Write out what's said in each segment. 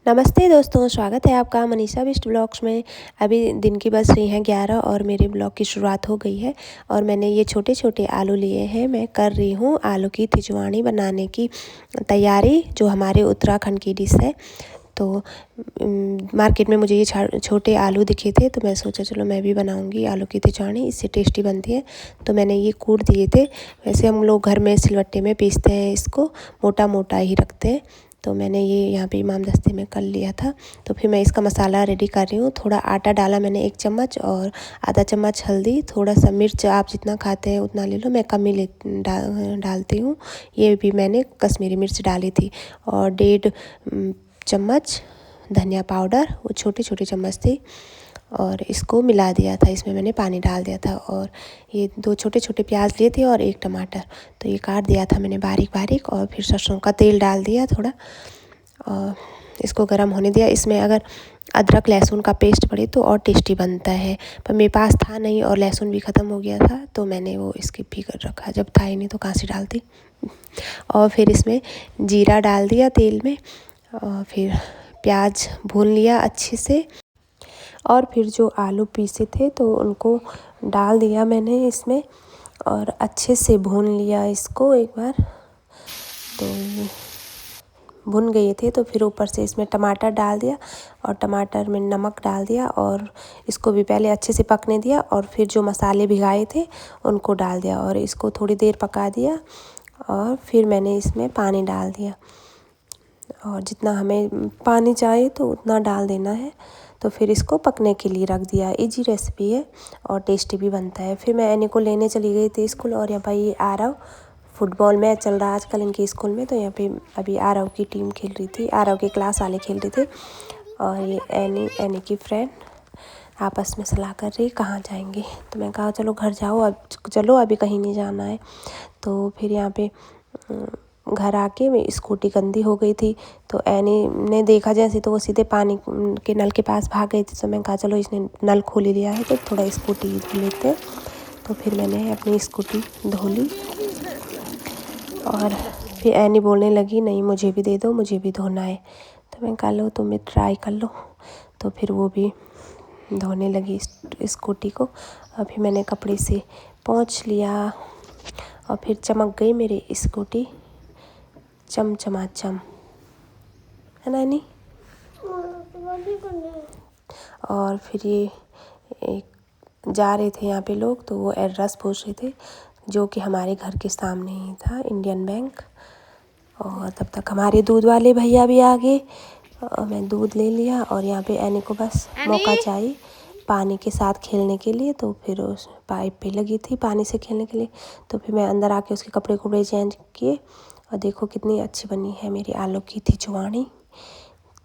नमस्ते दोस्तों, स्वागत है आपका मनीषा बिष्ट ब्लॉग्स में। अभी दिन की बज रही हैं 11 और मेरे ब्लॉग की शुरुआत हो गई है। और मैंने ये छोटे छोटे आलू लिए हैं। मैं कर रही हूँ आलू की तिजवानी बनाने की तैयारी, जो हमारे उत्तराखंड की डिश है। तो मार्केट में मुझे ये छोटे आलू दिखे थे, तो मैं सोचा चलो मैं भी बनाऊंगी आलू की तिजवानी, इससे टेस्टी बनती है। तो मैंने ये कूट दिए थे। वैसे हम लोग घर में सिलवट्टे में पीसते हैं, इसको मोटा मोटा ही रखते हैं। तो मैंने ये यहाँ पे इमाम दस्ते में कर लिया था। तो फिर मैं इसका मसाला रेडी कर रही हूँ। थोड़ा आटा डाला मैंने 1 चम्मच, और आधा चम्मच हल्दी, थोड़ा सा मिर्च, आप जितना खाते हैं उतना ले लो, मैं कम ही डालती हूँ। ये भी मैंने कश्मीरी मिर्च डाली थी, और 1.5 चम्मच धनिया पाउडर, वो छोटे छोटे चम्मच थी, और इसको मिला दिया था। इसमें मैंने पानी डाल दिया था, और ये 2 छोटे छोटे प्याज लिए थे और 1 टमाटर, तो ये काट दिया था मैंने बारीक बारीक। और फिर सरसों का तेल डाल दिया थोड़ा, और इसको गर्म होने दिया। इसमें अगर अदरक लहसुन का पेस्ट पड़े तो और टेस्टी बनता है, पर मेरे पास था नहीं और लहसुन भी ख़त्म हो गया था, तो मैंने वो स्किप भी कर रखा। जब था ही नहीं तो कहाँ से डालती। और फिर इसमें जीरा डाल दिया तेल में, और फिर प्याज भून लिया अच्छे से, और फिर जो आलू पीसे थे तो उनको डाल दिया मैंने इसमें, और अच्छे से भून लिया इसको एक बार। तो भुन गए थे, तो फिर ऊपर से इसमें टमाटर डाल दिया, और टमाटर में नमक डाल दिया, और इसको भी पहले अच्छे से पकने दिया। और फिर जो मसाले भिगाए थे उनको डाल दिया, और इसको थोड़ी देर पका दिया। और फिर मैंने इसमें पानी डाल दिया, और जितना हमें पानी चाहिए तो उतना डाल देना है। तो फिर इसको पकने के लिए रख दिया। इजी रेसिपी है और टेस्टी भी बनता है। फिर मैं एनी को लेने चली गई थी स्कूल, और यहाँ पर ये आरव फुटबॉल मैच चल रहा है आजकल इनके स्कूल में, तो यहाँ पे अभी आरव की टीम खेल रही थी, आरव के क्लास वाले खेल रहे थे। और ये एनी की फ्रेंड आपस में सलाह कर रही कहाँ जाएंगे। तो मैं कहा चलो घर जाओ, अब चलो अभी कहीं नहीं जाना है। तो फिर यहाँ पे घर आके मेरी स्कूटी गंदी हो गई थी, तो एनी ने देखा जैसे, तो वो सीधे पानी के नल के पास भाग गई थी। तो मैं कहा चलो इसने नल खोल ही लिया है तो थोड़ा स्कूटी धो लेते हैं। तो फिर मैंने अपनी स्कूटी धो ली, और फिर एनी बोलने लगी नहीं मुझे भी दे दो, मुझे भी धोना है। तो मैं कहा लो तुम भी ट्राई कर लो। तो फिर वो भी धोने लगी स्कूटी को। अभी मैंने कपड़े से पोंछ लिया, और फिर चमक गई मेरी स्कूटी चमचमाचम, है ना नहीं। और फिर ये एक जा रहे थे यहाँ पे लोग, तो वो एड्रेस पूछ रहे थे, जो कि हमारे घर के सामने ही था, इंडियन बैंक। और तब तक हमारे दूध वाले भैया भी आ गए, और मैं दूध ले लिया। और यहाँ पे एनी को बस मौका चाहिए पानी के साथ खेलने के लिए, तो फिर उस पाइप पे लगी थी पानी से खेलने के लिए। तो फिर मैं अंदर आके उसके कपड़े चेंज किए, और देखो कितनी अच्छी बनी है मेरी आलू की तिजवानी।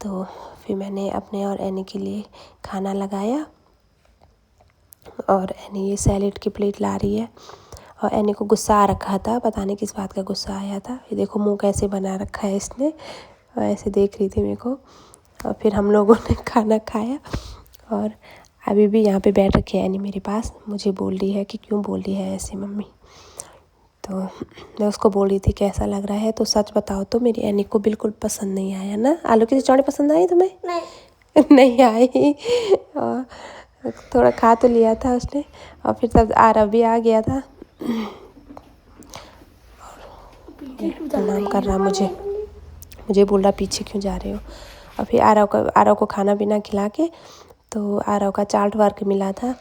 तो फिर मैंने अपने और एनी के लिए खाना लगाया, और एनी ये सैलेड की प्लेट ला रही है। और एनी को गुस्सा आ रखा था, पता नहीं किस बात का गुस्सा आया था। ये देखो मुंह कैसे बना रखा है इसने, और ऐसे देख रही थी मेरे को। और फिर हम लोगों ने खाना खाया, और अभी भी यहाँ पे बैठ रखी है एनी मेरे पास। मुझे बोल रही है कि क्यों बोल रही है ऐसे मम्मी। तो मैं उसको बोल रही थी कैसा लग रहा है, तो सच बताओ तो मेरी एनी को बिल्कुल पसंद नहीं आया ना। आलू की तिजवानी पसंद आई तुम्हें? नहीं आई। और थोड़ा खा तो लिया था उसने, और फिर तब आरव भी आ गया था, प्रणाम कर रहा मुझे बोल रहा पीछे क्यों जा रहे हो। और फिर आरव को खाना पीना खिला के, तो आरव का चार्ट वर्क मिला था।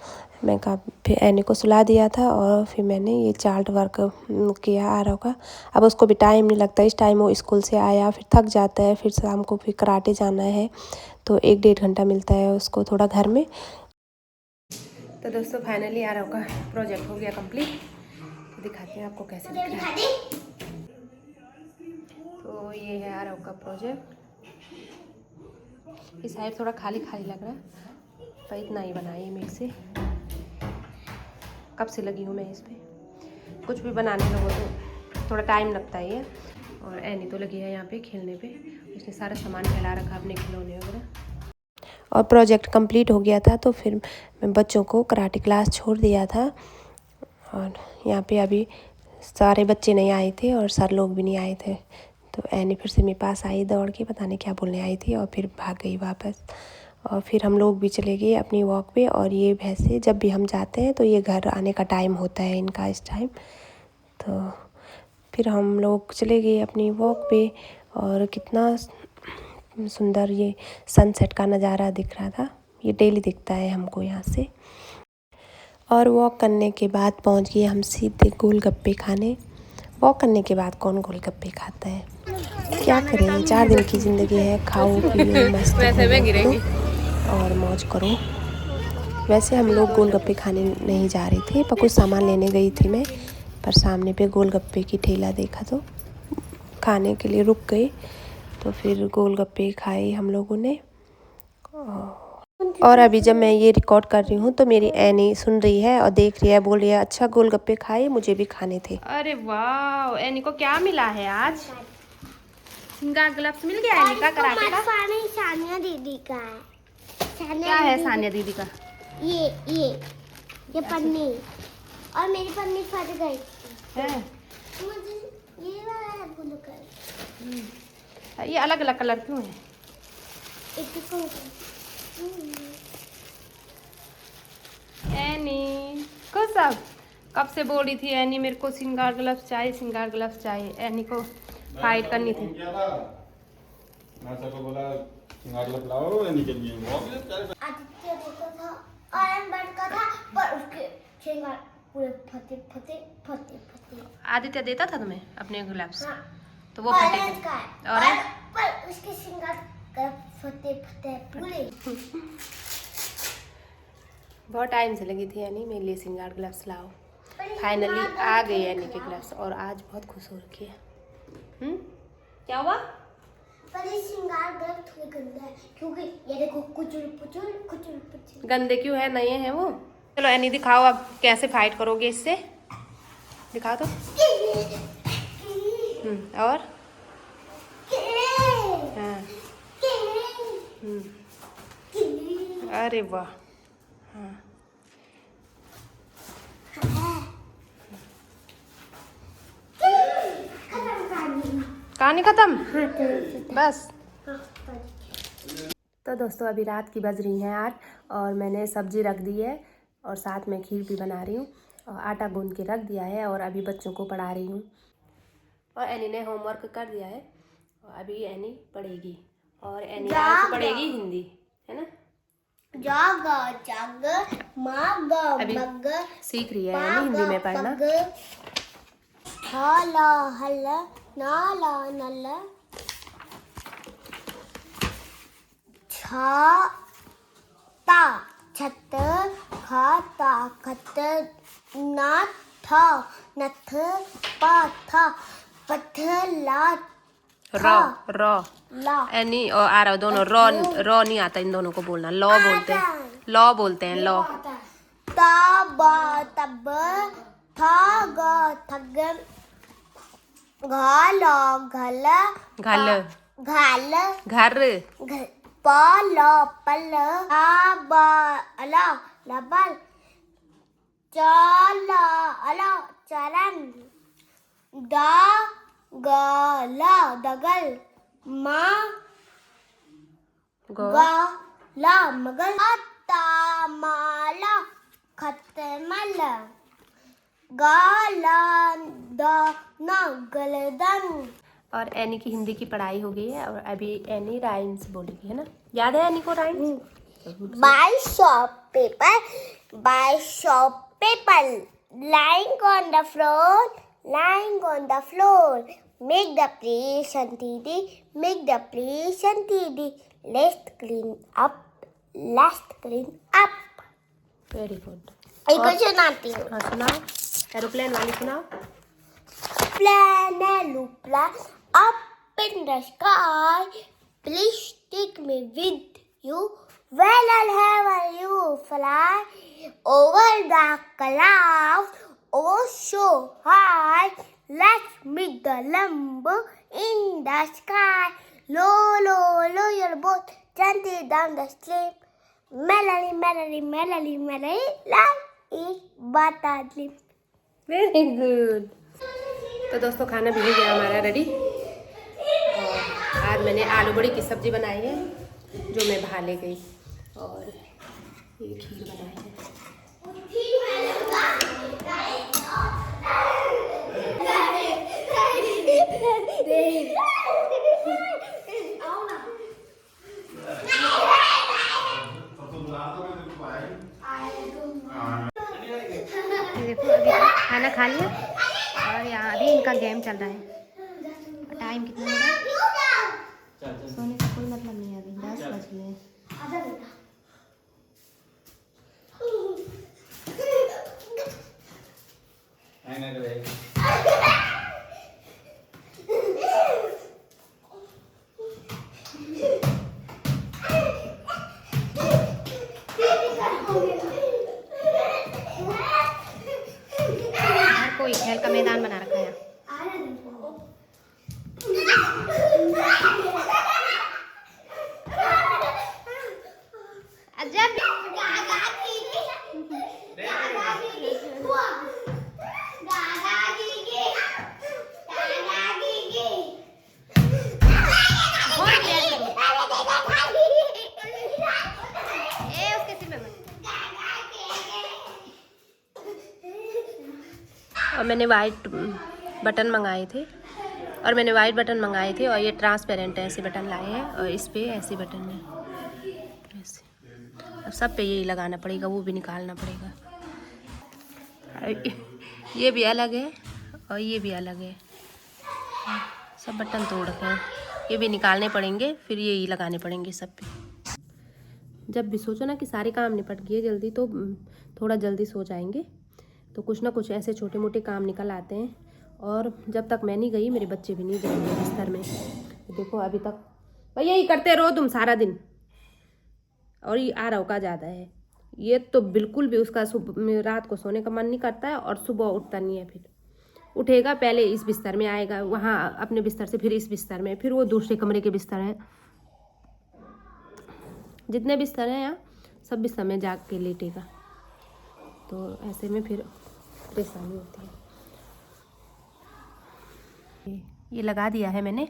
मैं कहा फिर एनी को सुला दिया था, और फिर मैंने ये चार्ट वर्क किया आरव का। अब उसको भी टाइम नहीं लगता, इस टाइम वो स्कूल से आया फिर थक जाता है, फिर शाम को फिर कराटे जाना है, तो 1-1.5 घंटा मिलता है उसको थोड़ा घर में। तो दोस्तों फाइनली आरव का प्रोजेक्ट हो गया कंप्लीट। तो दिखाते हैं आपको कैसे दिख रहा है। तो ये है आरव का प्रोजेक्ट। इस साइड थोड़ा खाली खाली लग रहा है, पर इतना ही बनाई मेरे से। कब से लगी हूँ मैं इस पर। कुछ भी बनाने लगो तो थोड़ा टाइम लगता ही है। और एनी तो लगी है यहाँ पे खेलने पे, इसने सारा सामान फैला रखा अपने खिलौने वगैरह। और प्रोजेक्ट कंप्लीट हो गया था, तो फिर मैं बच्चों को कराटे क्लास छोड़ दिया था। और यहाँ पे अभी सारे बच्चे नहीं आए थे, और सर लोग भी नहीं आए थे, तो एनी फिर से मेरे पास आई दौड़ के, पता नहीं क्या बोलने आई थी, और फिर भाग गई वापस। और फिर हम लोग भी चले गए अपनी वॉक पे। और ये भैंसे जब भी हम जाते हैं तो ये घर आने का टाइम होता है इनका इस टाइम। तो फिर हम लोग चले गए अपनी वॉक पे, और कितना सुंदर ये सनसेट का नज़ारा दिख रहा था। ये डेली दिखता है हमको यहाँ से। और वॉक करने के बाद पहुँच गए हम सीधे गोलगप्पे खाने। वॉक करने के बाद कौन गोलगप्पे खाता है, क्या करें, 4 दिन की ज़िंदगी है, खाओ पियो मस्त घूमो और मौज करो। वैसे हम लोग गोलगप्पे खाने नहीं जा रहे थे, पर कुछ सामान लेने गई थी मैं, पर सामने पे गोलगप्पे की ठेला देखा तो खाने के लिए रुक गए। तो फिर गोलगप्पे खाए हम लोगों ने। और अभी जब मैं ये रिकॉर्ड कर रही हूँ तो मेरी एनी सुन रही है और देख रही है, बोल रही है अच्छा गोलगप्पे खाए, मुझे भी खाने थे। अरे वाह, एनी को क्या मिला है आज? सिंगार ग्लव्स मिल गया एनी का कराटे का। सानिया दीदी का है। क्या है सानिया दीदी का? ये पन्नी, और मेरी पन्नी फट गई है। मुझे ये वाला ब्लू कलर। ये अलग अलग कलर क्यों है? एनी को सब कब से बोल रही थी एनी मेरे को सिंगार ग्लव्स चाहिए, सिंगार ग्लव्स चाहिए। एनी को फाइट करनी थी। मैं सबको बोला सिंगार ग्लव्स लाओ एनी के लिए। आदित्य को था आयरन बैट का था, पर उसके सिंगार पूरे फटे। आदित्य देता था तुम्हें अपने ग्लव्स? हाँ। तो वो फटे ऑरेंज का है। और पर उसके सिंगार फटे पूरे। बहुत टाइम से लगी थी एनी मेरे लिए सिंगार ग्लव्स लाओ। फाइनली आ गई एनी के ग्लव्स, और आज बहुत खुश हो रखी है। क्या हुआ? पर ये सिंगार ग्लव्स थोड़े गंदे हैं, क्योंकि ये देखो कुचुल। गंदे क्यों है, नए हैं वो। चलो एनी दिखाओ अब कैसे फाइट करोगे इससे, दिखाओ तो। और हाँ। अरे वाह। हाँ। कहानी खत्म बस। तो दोस्तों अभी रात की बज रही हैं 8, और मैंने सब्जी रख दी है और साथ में खीर भी बना रही हूँ, और आटा गूंद के रख दिया है, और अभी बच्चों को पढ़ा रही हूँ। और एनी ने होमवर्क कर दिया है, और अभी एनी पढ़ेगी, और एनी आज पढ़ेगी हिंदी, है ना। जाग अभी सीख रही है एनी हिंदी में पढ़ना। हला हला नाला नला छाता छत खाता खत नाथ नथ पाथा पथला रॉ एनी और आरव दोनों रॉ नहीं आता इन दोनों को बोलना, लॉ बोलते हैं लॉ। तब तब थग थग घल घल घल घर पल पल अल लबल चल अल चलन गल दगल गल मगल तमल खतमल गलदन। और एनी की हिंदी की पढ़ाई हो गई है, और अभी एनी राइम्स बोलेगी, है ना। याद है एनी को rhymes? By shop paper lying on the floor, make the place untidy, let's clean up. Very good. एक और सुनाती हूँ। हाँ सुनाओ, एरोप्लेन वाली सुनाओ। Plan up in the sky, please take me with you. Well, I'll have you fly over the clouds, oh so high. Let's meet the lambo in the sky. Low, your boat gently down the stream. Melody, life is but a dream. Very good. तो दोस्तों खाना भी हो गया हमारा ready, मैंने आलू बड़ी की सब्ज़ी बनाई है जो मैं बाहर ले गई, और ये खीर बनाई है। देखो अभी खाना खा लिया और यहाँ अभी इनका गेम चल रहा है। टाइम कितना हो रहा है? सोने का कोई मतलब नहीं है, अभी 10 बज गए हैं। हर कोई खेल का मैदान बना रखा है। और मैंने वाइट बटन मंगाए थे और ये ट्रांसपेरेंट ऐसे बटन लाए हैं, और इस पे ऐसे बटन है ऐसे। अब सब पे यही लगाना पड़ेगा, वो भी निकालना पड़ेगा। ये भी अलग है और ये भी अलग है, सब बटन तोड़ रखे हैं। ये भी निकालने पड़ेंगे, फिर यही लगाने पड़ेंगे सब पे। जब भी सोचो ना कि सारे काम निपट गए जल्दी, तो थोड़ा जल्दी सो जाएंगे, तो कुछ ना कुछ ऐसे छोटे मोटे काम निकल आते हैं। और जब तक मैं नहीं गई मेरे बच्चे भी नहीं जाएंगे बिस्तर में। देखो अभी तक भाई यही करते रहो तुम सारा दिन, और ये आरव का ज़्यादा है। ये तो बिल्कुल भी उसका रात को सोने का मन नहीं करता है, और सुबह उठता नहीं है। फिर उठेगा, पहले इस बिस्तर में आएगा, वहाँ अपने बिस्तर से फिर इस बिस्तर में, फिर वो दूसरे कमरे के बिस्तर हैं। जितने बिस्तर हैं यहाँ सब बिस्तर में जाग के लेटेगा, तो ऐसे में फिर परेशानी होती है। ये लगा दिया है मैंने,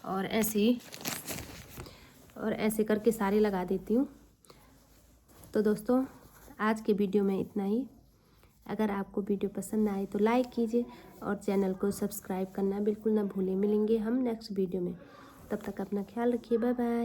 और ऐसे करके सारी लगा देती हूँ। तो दोस्तों आज के वीडियो में इतना ही। अगर आपको वीडियो पसंद आए तो लाइक कीजिए और चैनल को सब्सक्राइब करना बिल्कुल ना भूलें। मिलेंगे हम नेक्स्ट वीडियो में, तब तक अपना ख्याल रखिए। Bye bye.